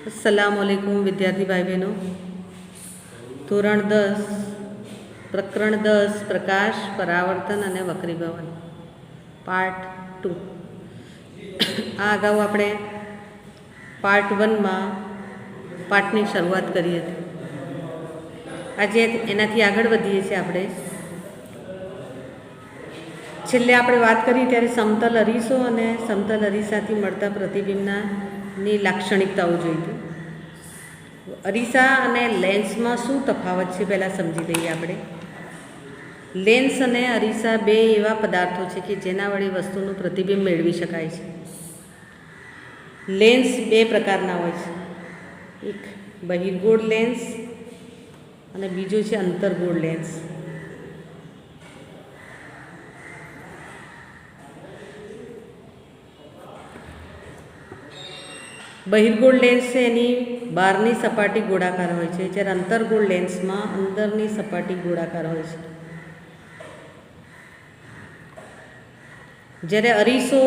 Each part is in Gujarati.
अस्सलामुअलैकुम विद्यार्थी भाई बहनों। ધોરણ 10 પ્રકરણ 10 પ્રકાશ પરાવર્તન અને વક્રીભવન પાર્ટ 2। આ અગાઉ આપણે પાર્ટ 1માં પાઠની શરૂઆત કરી હતી। આજે એનાથી આગળ વધીએ છીએ આપણે। છેલ્લે આપણે વાત કરી ત્યારે સમતલ અરીસો અને સમતલ અરીસાથી મળતા પ્રતિબિંબની લાક્ષણિકતાઓ જોઈ હતી। અરીસા અને લેન્સમાં શું તફાવત છે પહેલાં સમજી લઈએ આપણે। લેન્સ અને અરીસા બે એવા પદાર્થો છે કે જેના વડે વસ્તુનું પ્રતિબિંબ મેળવી શકાય છે। લેન્સ બે પ્રકારના હોય છે, એક બહિર્ગોળ લેન્સ અને બીજો છે અંતર્ગોળ લેન્સ। બહિર્ગોળ લેન્સ છે એની બહારની સપાટી ગોળાકાર હોય છે, જ્યારે અંતર્ગોળ લેન્સમાં અંદરની સપાટી ગોળાકાર હોય છે। જ્યારે અરીસો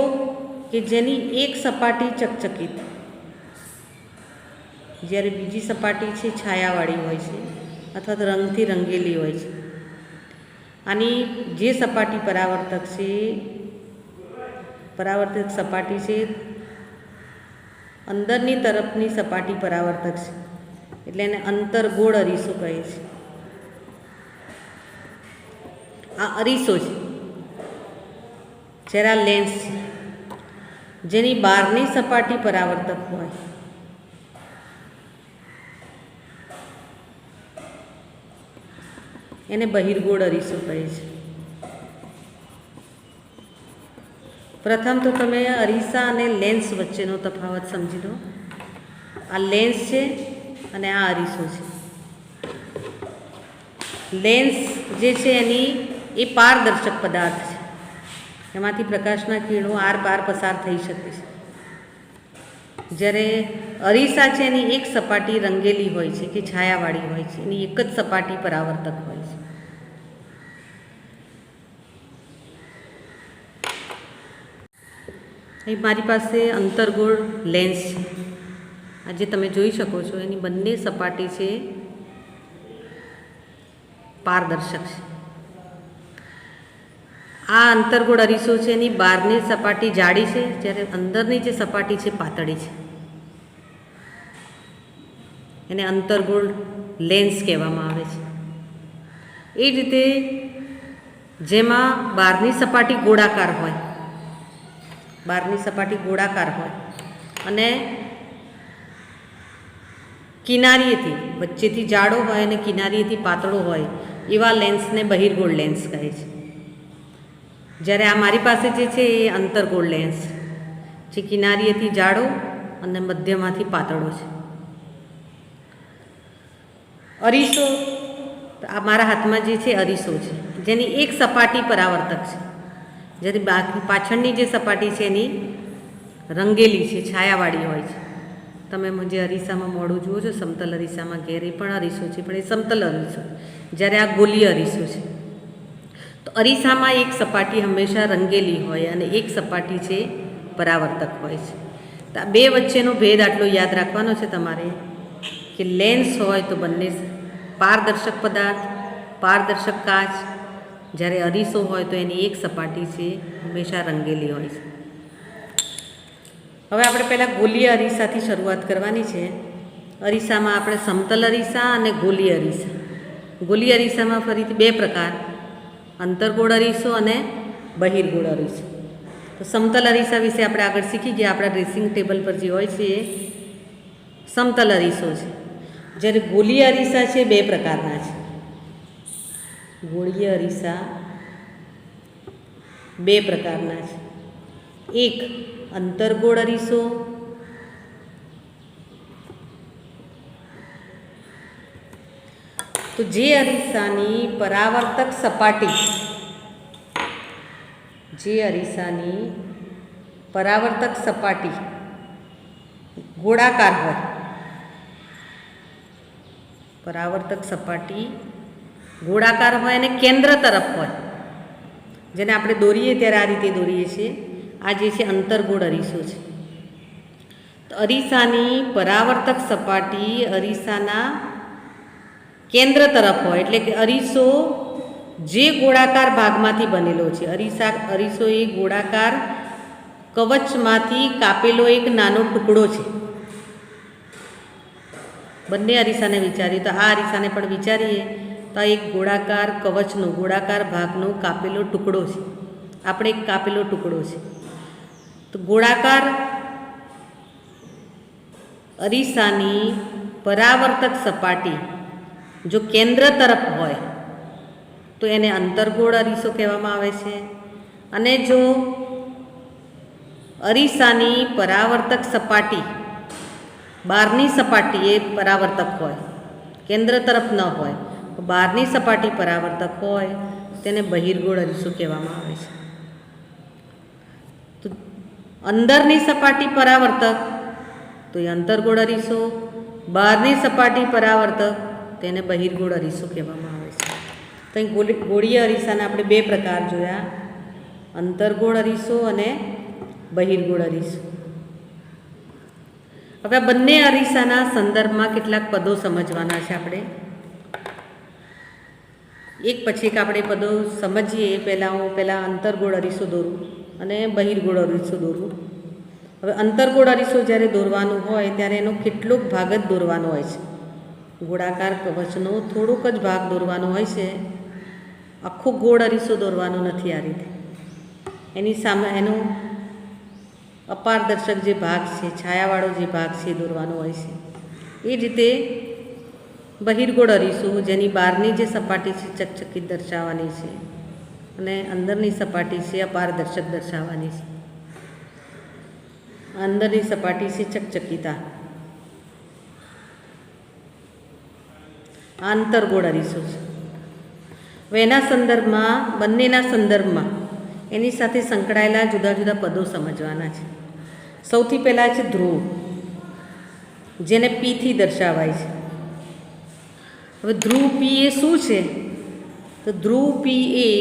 કે જેની એક સપાટી ચકચકિત, જ્યારે બીજી સપાટી છે છાયાવાળી હોય છે અથવા તો રંગથી રંગેલી હોય છે। આની જે સપાટી પરાવર્તક સપાટી છે અંદરની તરફની સપાટી પરાવર્તક છે, એટલે એને અંતર્ગોળ અરીસો કહે છે। આ અરીસો છે, જ્યારે આ લેન્સ છે જેની બહારની સપાટી પરાવર્તક હોય, એને બહિર્ગોળ અરીસો કહે છે। પ્રથમ તો તમે અરીસા અને લેન્સ વચ્ચેનો તફાવત સમજી લો। આ લેન્સ છે અને આ અરીસો છે। લેન્સ જે છે એની એ પારદર્શક પદાર્થ છે, એમાંથી પ્રકાશના કિરણો આર પાર પસાર થઈ શકે છે। જ્યારે અરીસા છે એની એક સપાટી રંગેલી હોય છે કે છાયાવાળી હોય છે, એની એક જ સપાટી પરાવર્તક હોય છે। અહીં મારી પાસે અંતર્ગોળ લેન્સ છે, આ જે તમે જોઈ શકો છો એની બંને સપાટી છે પારદર્શક છે। આ અંતર્ગોળ અરીસો છે એની બહારની સપાટી જાડી છે, જ્યારે અંદરની જે સપાટી છે પાતળી છે, એને અંતર્ગોળ લેન્સ કહેવામાં આવે છે। એ રીતે જેમાં બહારની સપાટી ગોળાકાર હોય અને કિનારીએથી વચ્ચેથી જાડો હોય અને કિનારીએથી પાતળો હોય એવા લેન્સને બહિર્ગોળ લેન્સ કહે છે। જ્યારે આ મારી પાસે જે છે એ અંતર્ગોળ લેન્સ જે કિનારીએથી જાડો અને મધ્યમાંથી પાતળો છે। અરીસો, આ મારા હાથમાં જે છે અરીસો છે જેની એક સપાટી પરાવર્તક છે, જ્યારે બાકી પાછળની જે સપાટી છે એની રંગેલી છે, છાયાવાળી હોય છે। તમે જે અરીસામાં મોડું જુઓ છો સમતલ અરીસામાં ઘેર એ પણ અરીસો છે, પણ એ સમતલ અરીસો, જ્યારે આ ગોલીય અરીસો છે। તો અરીસામાં એક સપાટી હંમેશા રંગેલી હોય અને એક સપાટી છે પરાવર્તક હોય છે। તો આ બે વચ્ચેનો ભેદ આટલો યાદ રાખવાનો છે તમારે કે લેન્સ હોય તો બંને પારદર્શક પદાર્થ, પારદર્શક કાચ, જ્યારે અરીસો હોય તો એની એક સપાટી છે હંમેશા રંગેલી હોય છે। હવે આપણે પહેલાં ગોલીય અરીસાથી શરૂઆત કરવાની છે। અરીસામાં આપણે સમતલ અરીસા અને ગોલીય અરીસા। ગોલીય અરીસામાં ફરીથી બે પ્રકાર, અંતર્ગોળ અરીસો અને બહિર્ગોળ અરીસો। તો સમતલ અરીસા વિશે આપણે આગળ શીખી ગયા, આપણા ડ્રેસિંગ ટેબલ પર જે હોય છે એ સમતલ અરીસો છે। જ્યારે ગોલીય અરીસા છે બે પ્રકારના છે। ગોળીય અરીસા બે પ્રકારના છે, એક અંતર્ગોળ અરીસો તો જે અરીસાની પરાવર્તક સપાટી ગોળાકાર હોય, અને કેન્દ્ર તરફ હોય, જેને આપણે દોરીએ ત્યારે આ રીતે દોરીએ છીએ। આ જે છે અંતર્ગોળ અરીસો છે। તો અરીસાની પરાવર્તક સપાટી અરીસાના કેન્દ્ર તરફ હોય, એટલે કે અરીસો જે ગોળાકાર ભાગમાંથી બનેલો છે, અરીસો એ ગોળાકાર કવચમાંથી કાપેલો એક નાનો ટુકડો છે. બંને અરીસાને વિચારીએ તો આ અરીસાને પણ વિચારીએ તો આ એક ગોળાકાર કવચનો ગોળાકાર ભાગનો કાપેલો ટુકડો છે. આપણે એક કાપેલો ટુકડો છે. તો ગોળાકાર અરીસાની પરાવર્તક સપાટી જો કેન્દ્ર તરફ હોય તો એને અંતર્ગોળ અરીસો કહેવામાં આવે છે. અને જો અરીસાની પરાવર્તક સપાટી બહારની સપાટી એ પરાવર્તક હોય, કેન્દ્ર તરફ ન હોય, બહારની સપાટી પરાવર્તક હોય, તેને બહિર્ગોળ અરીસો કહેવામાં આવે છે. તો અંદરની સપાટી પરાવર્તક તો એ અંતર્ગોળ અરીસો, બહારની સપાટી પરાવર્તક તેને બહિર્ગોળ અરીસો કહેવામાં આવે છે. તો અહીં ગોળીય અરીસાના આપણે બે પ્રકાર જોયા, અંતર્ગોળ અરીસો અને બહિર્ગોળ અરીસો. હવે આ બંને અરીસાના સંદર્ભમાં કેટલાક પદો સમજવાના છે. આપણે એક પછી એક આપણે પદો સમજીએ. પહેલાં અંતર્ગોળ અરીસો દોરું અને બહિર્ગોળ અરીસો દોરું. હવે અંતર્ગોળ અરીસો જ્યારે દોરવાનું હોય ત્યારે એનો કેટલોક ભાગ જ દોરવાનો હોય છે. ગોળાકાર કવચનો થોડોક જ ભાગ દોરવાનો હોય છે. આખો ગોળ અરીસો દોરવાનો નથી. આ રીતે એની સામે એનો અપારદર્શક જે ભાગ છે, છાયાવાળો જે ભાગ છે એ દોરવાનો હોય છે. એ જ રીતે બહિર્ગોળ અરીસો જેની બહારની જે સપાટી છે ચકચકિત દર્શાવવાની છે અને અંદરની સપાટી છે અપારદર્શક દર્શાવવાની છે. અંદરની સપાટી છે ચકચકિતા. આંતરગોળ અરીસો છે. હવે એના સંદર્ભમાં, બંનેના સંદર્ભમાં એની સાથે સંકળાયેલા જુદા જુદા પદો સમજવાના છે. સૌથી પહેલાં છે ધ્રુવ, જેને પીથી દર્શાવાય છે. હવે ધ્રુવ પી એ શું છે? તો ધ્રુવ પી એ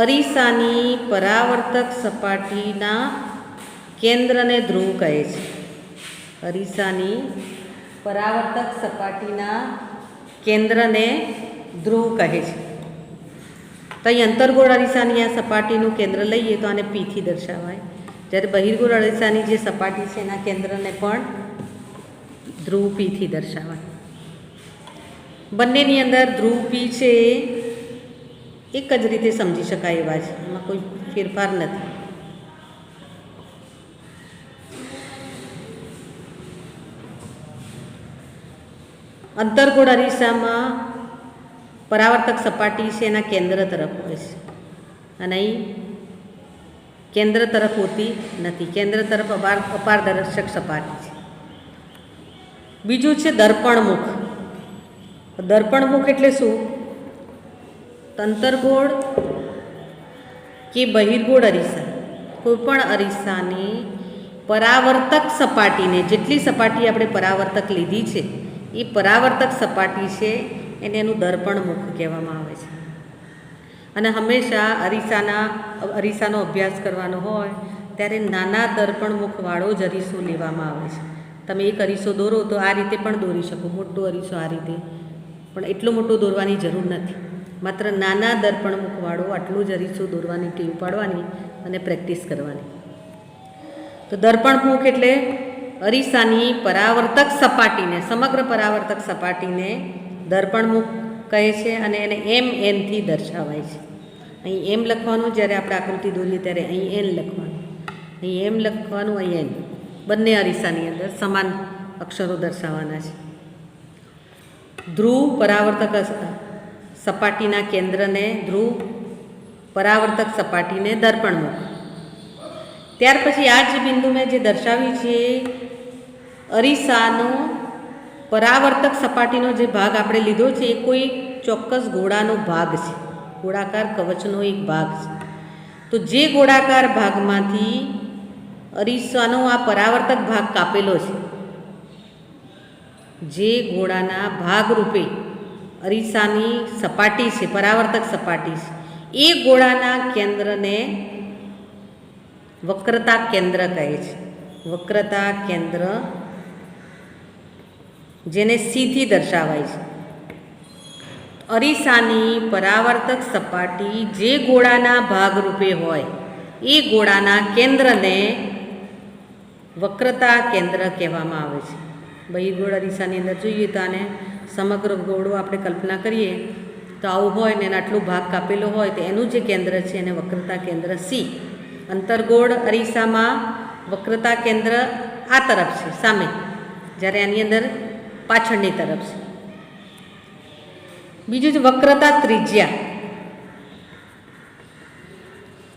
અરીસાની પરાવર્તક સપાટીના કેન્દ્રને ધ્રુવ કહે છે. અરીસાની પરાવર્તક સપાટીના કેન્દ્રને ધ્રુવ કહે છે. તો અહીં અંતર્ગોળ અરીસાની આ સપાટીનું કેન્દ્ર લઈએ તો આને પીથી દર્શાવાય, જ્યારે બહિર્ગોળ અરીસાની જે સપાટી છે એના કેન્દ્રને પણ ધ્રુવ પીથી દર્શાવાય. બંનેની અંદર ધ્રુવ પી છે એક જ રીતે સમજી શકાય એવા છે, એમાં કોઈ ફેરફાર નથી. અંતર્ગોળ અરીસામાં પરાવર્તક સપાટી છે એના કેન્દ્ર તરફ હોય છે અને અહીં કેન્દ્ર તરફ હોતી નથી. કેન્દ્ર તરફ અપારદર્શક સપાટી છે. બીજું છે દર્પણમુખ. દર્પણમુખ એટલે શું? અંતર્ગોળ કે બહિર્ગોળ અરીસા, કોઈપણ અરીસાની પરાવર્તક સપાટીને, જેટલી સપાટી આપણે પરાવર્તક લીધી છે એ પરાવર્તક સપાટી છે એને એનું દર્પણમુખ કહેવામાં આવે છે. અને હંમેશા અરીસાનો અભ્યાસ કરવાનો હોય ત્યારે નાના દર્પણમુખવાળો જ અરીસો લેવામાં આવે છે. તમે એક અરીસો દોરો તો આ રીતે પણ દોરી શકો, મોટો અરીસો આ રીતે, પણ એટલો મોટો દોરવાની જરૂર નથી. માત્ર નાના દર્પણમુખવાળો આટલું જ અરીસો દોરવાની ટેવ પાડવાની અને પ્રેક્ટિસ કરવાની. તો દર્પણમુખ એટલે અરીસાની પરાવર્તક સપાટીને, સમગ્ર પરાવર્તક સપાટીને દર્પણમુખ કહે છે અને એને MN થી દર્શાવાય છે. અહીં એમ લખવાનું, જ્યારે આપણે આકૃતિ દોરીએ ત્યારે અહીં N લખવાનું, અહીં એમ લખવાનું, અહીં N. બંને અરીસાની અંદર સમાન અક્ષરો દર્શાવવાના છે. ધ્રુવ પરાવર્તક સપાટીના કેન્દ્રને ધ્રુવ, પરાવર્તક સપાટીને દર્પણમુખ. ત્યાર પછી આ જ બિંદુ મેં જે દર્શાવ્યું છે, અરીસાનો પરાવર્તક સપાટીનો જે ભાગ આપણે લીધો છે એ કોઈ ચોક્કસ ગોળાનો ભાગ છે, ગોળાકાર કવચનો એક ભાગ છે. તો જે ગોળાકાર ભાગમાંથી અરીસાનો આ પરાવર્તક ભાગ કાપેલો છે, જે ગોળાના ભાગરૂપે અરીસાની સપાટી છે, પરાવર્તક સપાટી છે, એ ગોળાના કેન્દ્રને વક્રતા કેન્દ્ર કહે છે. વક્રતા કેન્દ્ર જેને સી થી દર્શાવાય છે. અરીસાની પરાવર્તક સપાટી જે ગોળાના ભાગરૂપે હોય એ ગોળાના કેન્દ્રને વક્રતા કેન્દ્ર કહેવામાં આવે છે. બહિર્ગોળ અરીસાની અંદર જોઈએ તો આને સમગ્ર ગોળો આપણે કલ્પના કરીએ તો આવું હોય ને એના આટલો ભાગ કાપેલો હોય તો એનું જે કેન્દ્ર છે એને વક્રતા કેન્દ્ર સી. અંતરગોળ અરીસામાં વક્રતા કેન્દ્ર આ તરફ છે સામે, જ્યારે આની અંદર પાછળની તરફ છે. બીજું છે વક્રતા ત્રિજ્યા.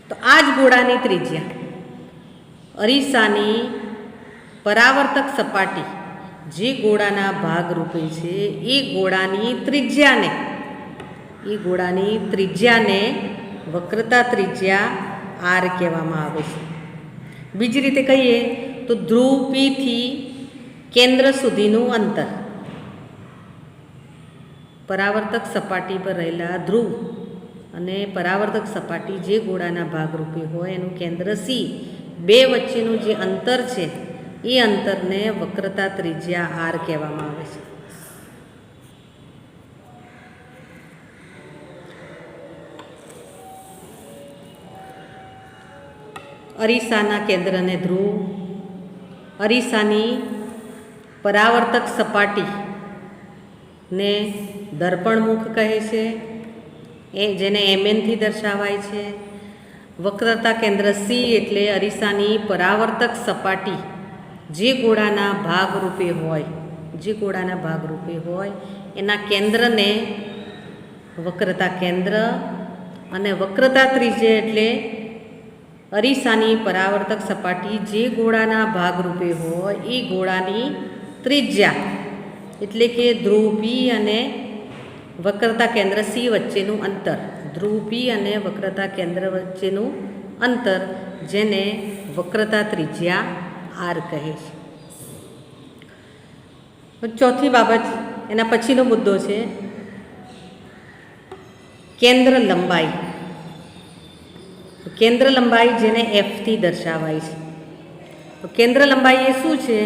તો આ જ ગોળાની ત્રિજ્યા અરીસાની પરાવર્તક સપાટી જે ગોળાના ભાગરૂપે છે એ ગોળાની ત્રિજ્યાને વક્રતા ત્રિજ્યા આર કહેવામાં આવે છે. બીજી રીતે કહીએ તો ધ્રુવ પી થી કેન્દ્ર સુધીનું અંતર, પરાવર્તક સપાટી પર રહેલા ધ્રુવ અને પરાવર્તક સપાટી જે ગોળાના ભાગરૂપે હોય એનું કેન્દ્ર સી, બે વચ્ચેનું જે અંતર છે એ અંતરને વક્રતા ત્રિજ્યા આર કહેવામાં આવે છે. અરીસાના કેન્દ્રને ધ્રુવ, અરીસાની પરાવર્તક સપાટીને દર્પણમુખ કહે છે, એ જેને એમએનથી દર્શાવાય છે. વક્રતા કેન્દ્ર સી એટલે અરીસાની પરાવર્તક સપાટી જે ગોળાના ભાગરૂપે હોય એના કેન્દ્રને વક્રતા કેન્દ્ર, અને વક્રતા ત્રિજ્યા એટલે અરીસાની પરાવર્તક સપાટી જે ગોળાના ભાગરૂપે હોય એ ગોળાની ત્રિજ્યા એટલે કે ધ્રુવ પી અને વક્રતા કેન્દ્ર સી વચ્ચેનું અંતર, ધ્રુવ પી અને વક્રતા કેન્દ્ર વચ્ચેનું અંતર જેને વક્રતા ત્રિજ્યા આર કહે છે. ચોથી બાબત, એના પછીનો મુદ્દો છે કેન્દ્ર લંબાઈ. કેન્દ્ર લંબાઈ જેને એફથી દર્શાવાય છે. તો કેન્દ્ર લંબાઈ એ શું છે?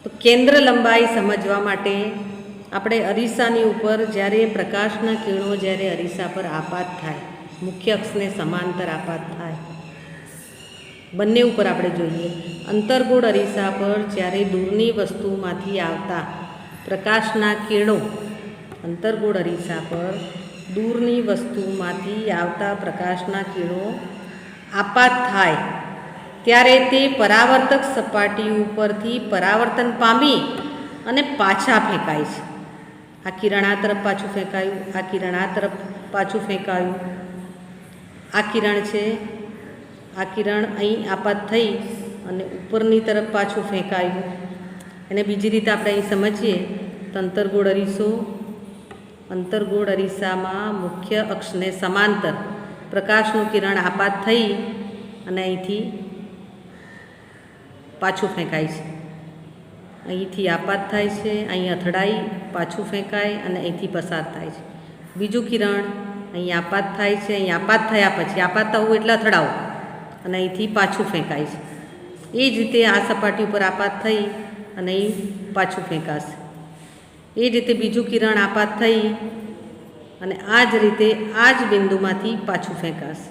તો કેન્દ્ર લંબાઈ સમજવા માટે આપણે અરીસાની ઉપર જ્યારે પ્રકાશના કિરણો જ્યારે અરીસા પર આપાત થાય, મુખ્ય અક્ષને સમાંતર આપાત થાય, બંને ઉપર આપણે જોઈએ. અંતરગોળ અરીસા પર જ્યારે દૂરની વસ્તુમાંથી આવતા પ્રકાશના કિરણો, અંતરગોળ અરીસા પર દૂરની વસ્તુમાંથી આવતા પ્રકાશના કિરણો આપાત થાય ત્યારે તે પરાવર્તક સપાટી ઉપરથી પરાવર્તન પામી અને પાછા ફેંકાય છે. આ કિરણ આ તરફ પાછું ફેંકાયું, આ કિરણ આ તરફ પાછું ફેંકાયું, આ કિરણ છે, આ કિરણ અહીં આપાત થઈ અને ઉપરની તરફ પાછું ફેંકાયું. અને બીજી રીતે આપણે અહીં સમજીએ તો અંતરગોળ અરીસામાં મુખ્ય અક્ષને સમાંતર પ્રકાશનું કિરણ આપાત થઈ અને અહીંથી પાછું ફેંકાય છે. અહીંથી આપાત થાય છે, અહીં અથડાઈ પાછું ફેંકાય અને અહીંથી પસાર થાય છે. બીજું કિરણ અહીં આપાત થાય છે, અહીં આપાત થયા પછી આપાત થવું એટલે અથડાવું અને અહીંથી પાછું ફેંકાય છે. એ જ રીતે આ સપાટી ઉપર આપાત થઈ અને અહીં પાછું ફેંકાશે. એ જ રીતે બીજું કિરણ આપાત થઈ અને આ જ રીતે આ જ બિંદુમાંથી પાછું ફેંકાશે.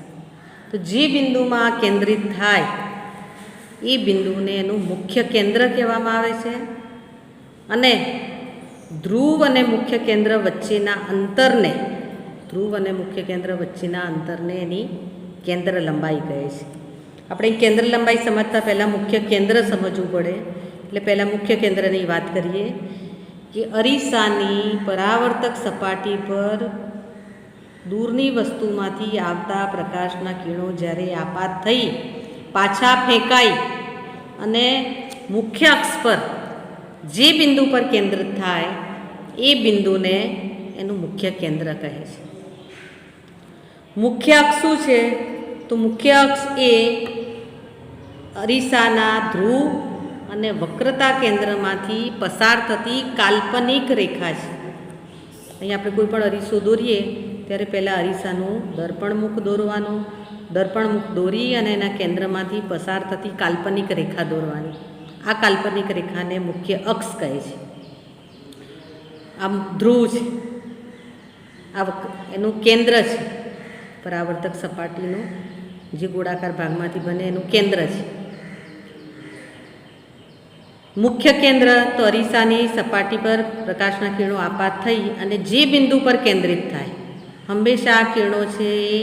તો જે બિંદુમાં કેન્દ્રિત થાય એ બિંદુને એનું મુખ્ય કેન્દ્ર કહેવામાં આવે છે. અને ધ્રુવ અને મુખ્ય કેન્દ્ર વચ્ચેના અંતરને એની કેન્દ્ર લંબાઈ કહે છે. આપણે કેન્દ્ર લંબાઈ સમજતા પહેલાં મુખ્ય કેન્દ્ર સમજવું પડે. એટલે પહેલાં મુખ્ય કેન્દ્રની વાત કરીએ કે અરીસાની પરાવર્તક સપાટી પર દૂરની વસ્તુમાંથી આવતા પ્રકાશના કિરણો જ્યારે આપાત થઈ પાછા ફેંકાઈ અને મુખ્ય અક્ષ પર જે બિંદુ પર કેન્દ્રિત થાય એ બિંદુને એનું મુખ્ય કેન્દ્ર કહે છે. મુખ્ય અક્ષ શું છે? તો મુખ્ય અક્ષ એ અરીસાના ધ્રુવ અને વક્રતા કેન્દ્રમાંથી પસાર થતી કાલ્પનિક રેખા છે. અહીં આપણે કોઈ પણ અરીસો દોરીએ ત્યારે પહેલાં અરીસાનું દર્પણમુખ દોરવાનું, દર્પણમુખ દોરી અને એના કેન્દ્રમાંથી પસાર થતી કાલ્પનિક રેખા દોરવાની. આ કાલ્પનિક રેખાને મુખ્ય અક્ષ કહે છે. આમ ધ્રુવ છે, આ એનું કેન્દ્ર છે. પરાવર્તક સપાટીનું જે ગોળાકાર ભાગમાંથી બને એનું કેન્દ્ર છે. મુખ્ય કેન્દ્ર તો અરીસાની સપાટી પર પ્રકાશના કિરણો આપાત થઈ અને જે બિંદુ પર કેન્દ્રિત થાય, હંમેશા આ કિરણો છે એ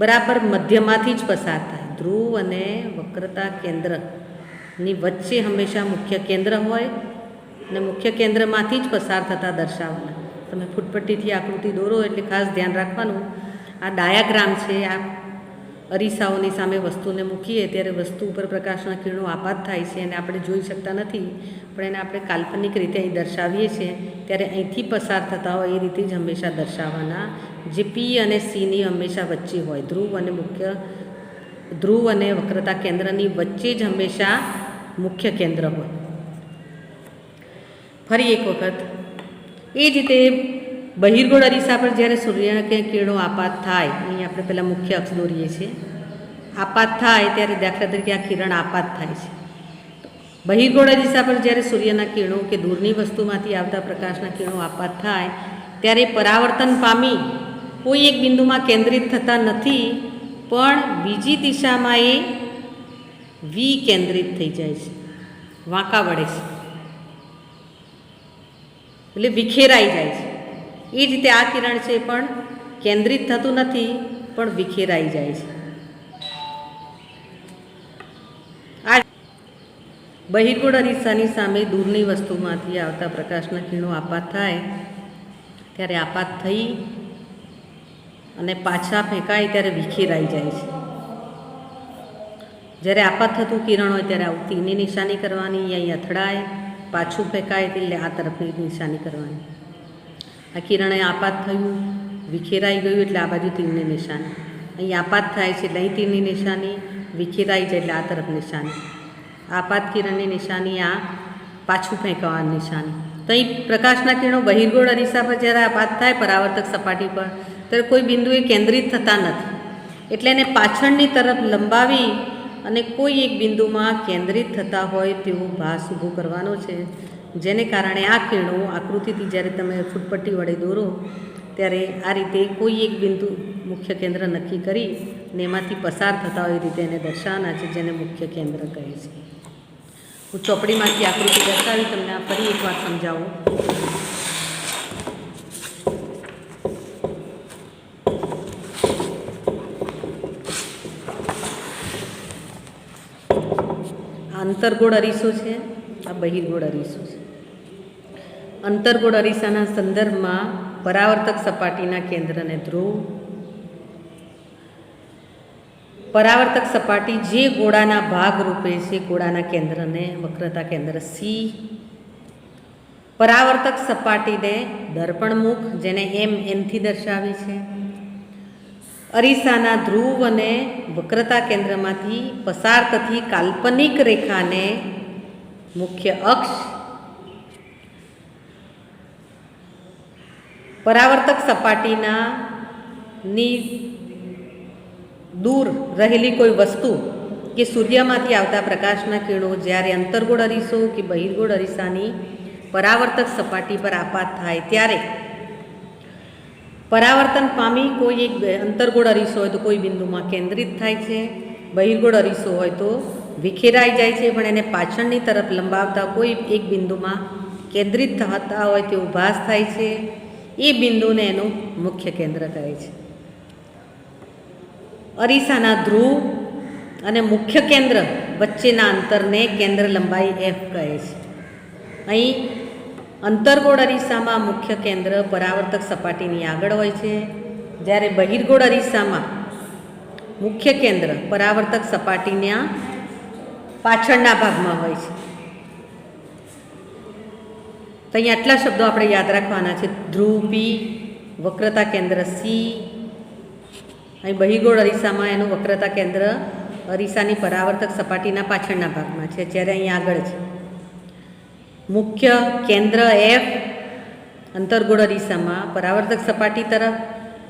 બરાબર મધ્યમાંથી જ પસાર થાય. ધ્રુવ અને વક્રતા કેન્દ્રની વચ્ચે હંમેશા મુખ્ય કેન્દ્ર હોય અને મુખ્ય કેન્દ્રમાંથી જ પસાર થતા દર્શાવવાના. તમે ફૂટપટ્ટીથી આકૃતિ દોરો એટલે ખાસ ધ્યાન રાખવાનું. આ ડાયાગ્રામ છે. આ અરીસાઓની સામે વસ્તુને મૂકીએ ત્યારે વસ્તુ ઉપર પ્રકાશના કિરણો આપાત થાય છે અને આપણે જોઈ શકતા નથી, પણ એને આપણે કાલ્પનિક રીતે અહીં દર્શાવીએ છીએ. ત્યારે અહીંથી પસાર થતા હોય એ રીતે જ હંમેશા દર્શાવવાના, જે પી અને સીની હંમેશા વચ્ચે હોય. ધ્રુવ અને વક્રતા કેન્દ્રની વચ્ચે જ હંમેશા મુખ્ય કેન્દ્ર હોય. ફરી એક વખત એ જ રીતે બહિર્ગોળ અરીસા પર જ્યારે સૂર્યના કિરણો આપાત થાય, અહીં આપણે પહેલાં મુખ્ય અક્ષ દોરીએ છીએ, આપાત થાય ત્યારે દાખલા તરીકે આ કિરણ આપાત થાય છે. બહિર્ગોળ અરીસા પર જ્યારે સૂર્યના કિરણો કે દૂરની વસ્તુમાંથી આવતા પ્રકાશના કિરણો આપાત થાય ત્યારે પરાવર્તન પામી કોઈ એક બિંદુમાં કેન્દ્રિત થતા નથી, પણ બીજી દિશામાં એ વિકેન્દ્રિત થઈ જાય છે, વાંકા વળે છે, એટલે વિખેરાઈ જાય છે. એ જ રીતે આ કિરણ છે પણ કેન્દ્રિત થતું નથી, પણ વિખેરાઈ જાય છે. આ બહિર્ગોળ અરીસાની સામે દૂરની વસ્તુમાંથી આવતા પ્રકાશના કિરણો આપાત થાય ત્યારે આપાત થઈ અને પાછા ફેંકાય ત્યારે વિખેરાઈ જાય છે. જ્યારે આપાત થતું કિરણ હોય ત્યારે આવું તીરની નિશાની કરવાની, અહીં અથડાય, પાછું ફેંકાય એટલે આ તરફની નિશાની કરવાની. આ કિરણ આપાત થયું, વિખેરાઈ ગયું એટલે આ બાજુ તીરની નિશાની, અહીં આપાત થાય છે એટલે અહીં તીરની નિશાની, વિખેરાઈ જાય એટલે આ તરફ નિશાની. આપાત કિરણની નિશાની આ પાછું ફેંકવાની નિશાની. તો અહીં પ્રકાશના કિરણો બહિર્ગોળ અરીસા પર જ્યારે આપાત થાય પરાવર્તક સપાટી પર, ત્યારે કોઈ બિંદુએ કેન્દ્રિત થતા નથી, એટલે એને પાછળની તરફ લંબાવી અને કોઈ એક બિંદુમાં કેન્દ્રિત થતા હોય તેવો ભાસ ઊભો કરવાનો છે, જેને કારણે આ કિરણો આકૃતિથી જ્યારે તમે ફૂટપટ્ટી વડે દોરો ત્યારે આ રીતે કોઈ એક બિંદુ મુખ્ય કેન્દ્ર નક્કી કરી અને એમાંથી પસાર થતા હોય એ રીતે એને દર્શાવવાના છે, જેને મુખ્ય કેન્દ્ર કહે છે. હું ચોપડીમાંથી આકૃતિ દર્શાવી તમને આ ફરી એકવાર સમજાવું. આ અંતર્ગોળ અરીસો છે, આ બહિર્ગોળ અરીસો છે. અંતર્ગોળ અરીસાના સંદર્ભમાં પરાવર્તક સપાટીના કેન્દ્રને ધ્રુવ, પરાવર્તક સપાટી જે ગોળાના ભાગ રૂપે છે ગોળાના કેન્દ્રને વક્રતા કેન્દ્ર સી, પરાવર્તક સપાટીને દર્પણમુખ જેને એનથી દર્શાવી છે, અરીસાના ધ્રુવ અને વક્રતા કેન્દ્રમાંથી પસાર થતી કાલ્પનિક રેખાને મુખ્ય અક્ષ, પરાવર્તક સપાટીના દૂર રહેલી કોઈ વસ્તુ કે સૂર્યમાંથી આવતા પ્રકાશના કિરણો જ્યારે અંતર્ગોળ અરીસો કે બહિર્ગોળ અરીસાની પરાવર્તક સપાટી પર આપાત થાય ત્યારે પરાવર્તન પામી કોઈ એક અંતર્ગોળ અરીસો હોય તો કોઈ બિંદુમાં કેન્દ્રિત થાય છે, બહિર્ગોળ અરીસો હોય તો વિખેરાઈ જાય છે, પણ એને પાછળની તરફ લંબાવતા કોઈ એક બિંદુમાં કેન્દ્રિત થતા હોય તેવો ભાસ થાય છે. એ બિંદુને એનું મુખ્ય કેન્દ્ર કહે છે. અરીસાના ધ્રુવ અને મુખ્ય કેન્દ્ર વચ્ચેના અંતરને કેન્દ્ર લંબાઈ એફ કહે છે. અહીં અંતર્ગોળ અરીસામાં મુખ્ય કેન્દ્ર પરાવર્તક સપાટીની આગળ હોય છે, જ્યારે બહિર્ગોળ અરીસામાં મુખ્ય કેન્દ્ર પરાવર્તક સપાટીના પાછળના ભાગમાં હોય છે. તો અહીં આટલા શબ્દો આપણે યાદ રાખવાના છે. ધ્રુવ પી, વક્રતા કેન્દ્ર સી. અહીં બહિર્ગોળ અરીસામાં એનું વક્રતા કેન્દ્ર અરીસાની પરાવર્તક સપાટીના પાછળના ભાગમાં છે, જ્યારે અહીં આગળ છે. મુખ્ય કેન્દ્ર એફ અંતર્ગોળ અરીસામાં પરાવર્તક સપાટી તરફ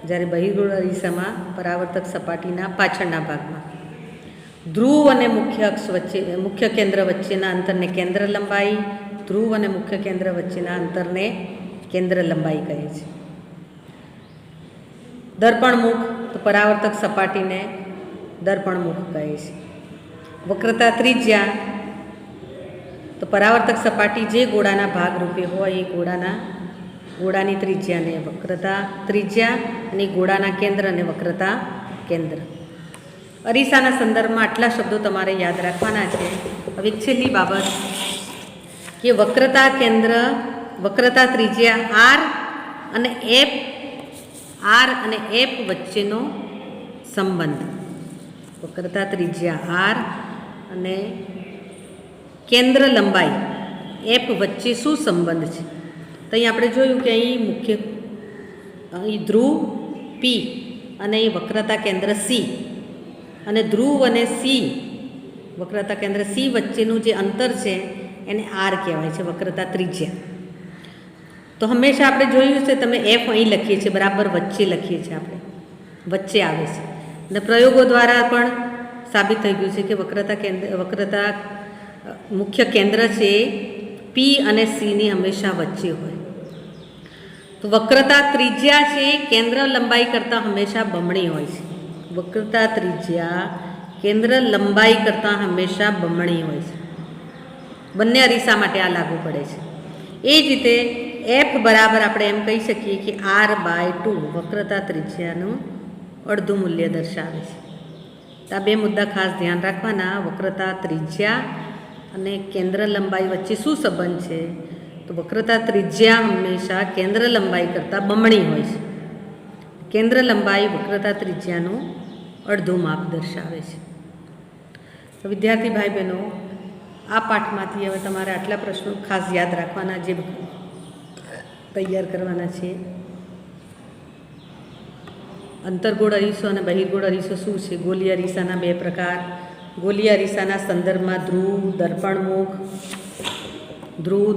જ્યારે બહિર્ગોળ અરીસામાં પરાવર્તક સપાટીના પાછળના ભાગમાં. ધ્રુવ અને મુખ્ય અક્ષ વચ્ચે મુખ્ય કેન્દ્ર વચ્ચેના અંતરને કેન્દ્ર લંબાઈ, ધ્રુવ અને મુખ્ય કેન્દ્ર વચ્ચેના અંતરને કેન્દ્ર લંબાઈ કહે છે. દર્પણમુખ તો પરાવર્તક સપાટીને દર્પણમુખ કહે છે. વક્રતા ત્રિજ્યા તો પરાવર્તક સપાટી જે ગોળાના ભાગરૂપે હોય એ ગોળાની ત્રિજ્યાને વક્રતા ત્રિજ્યા અને ગોળાના કેન્દ્રને વક્રતા કેન્દ્ર. અરીસાના સંદર્ભમાં આટલા શબ્દો તમારે યાદ રાખવાના છે. હવે છેલ્લી બાબત કે વક્રતા ત્રિજ્યા આર અને એફ વચ્ચેનો સંબંધ. વક્રતા ત્રિજ્યા આર અને કેન્દ્ર લંબાઈ એફ વચ્ચે શું સંબંધ છે? તો અહીં આપણે જોયું કે અહીં ધ્રુવ પી અને અહીં વક્રતા કેન્દ્ર સી, અને ધ્રુવ અને સી વક્રતા કેન્દ્ર સી વચ્ચેનું જે અંતર છે એને આર કહેવાય છે, વક્રતા ત્રિજ્યા. તો હંમેશા આપણે જોયું છે, તમે એફ અહીં લખીએ છીએ, બરાબર વચ્ચે લખીએ છીએ, આપણે વચ્ચે આવે છે. અને પ્રયોગો દ્વારા પણ સાબિત થઈ ગયું છે કે વક્રતા મુખ્ય કેન્દ્ર છે પી અને સીની હંમેશા વચ્ચે હોય. તો વક્રતા ત્રિજ્યા છે કેન્દ્ર લંબાઈ કરતાં હંમેશા બમણી હોય છે. વક્રતા ત્રિજ્યા કેન્દ્ર લંબાઈ કરતાં હંમેશા બમણી હોય છે. બંને અરીસા માટે આ લાગુ પડે છે. એ જ રીતે એફ બરાબર આપણે એમ કહી શકીએ કે r/2 વક્રતા ત્રિજ્યાનું અડધું મૂલ્ય દર્શાવે છે. તો આ બે મુદ્દા ખાસ ધ્યાન રાખવાના. વક્રતા ત્રિજ્યા અને કેન્દ્ર લંબાઈ વચ્ચે શું સંબંધ છે? તો વક્રતા ત્રિજ્યા હંમેશા કેન્દ્ર લંબાઈ કરતાં બમણી હોય છે. કેન્દ્ર લંબાઈ વક્રતા ત્રિજ્યાનું અડધું માપ દર્શાવે છે. તો વિદ્યાર્થી ભાઈ બહેનો, આ પાઠમાંથી હવે તમારે આટલા પ્રશ્નો ખાસ યાદ રાખવાના, જે તૈયાર કરવાના છે. અંતર્ગોળ અરીસો અને બહિર્ગોળ અરીસો શું છે? ગોલીય અરીસાના બે પ્રકાર. ગોલીય અરીસાના સંદર્ભમાં ધ્રુવ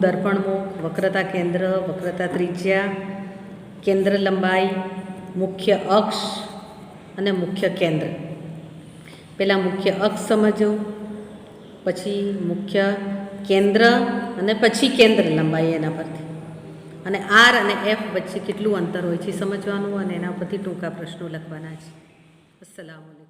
દર્પણમુખ, વક્રતા કેન્દ્ર, વક્રતા ત્રિજ્યા, કેન્દ્ર લંબાઈ, મુખ્ય અક્ષ અને મુખ્ય કેન્દ્ર. પહેલાં મુખ્ય અક્ષ સમજો, પછી મુખ્ય કેન્દ્ર અને પછી કેન્દ્ર લંબાઈ એના પરથી, અને આર અને એફ વચ્ચે કેટલું અંતર હોય છે સમજવાનું, અને એના પરથી ટૂંકા પ્રશ્નો લખવાના છે. અસ્સલામુ અલૈકુમ.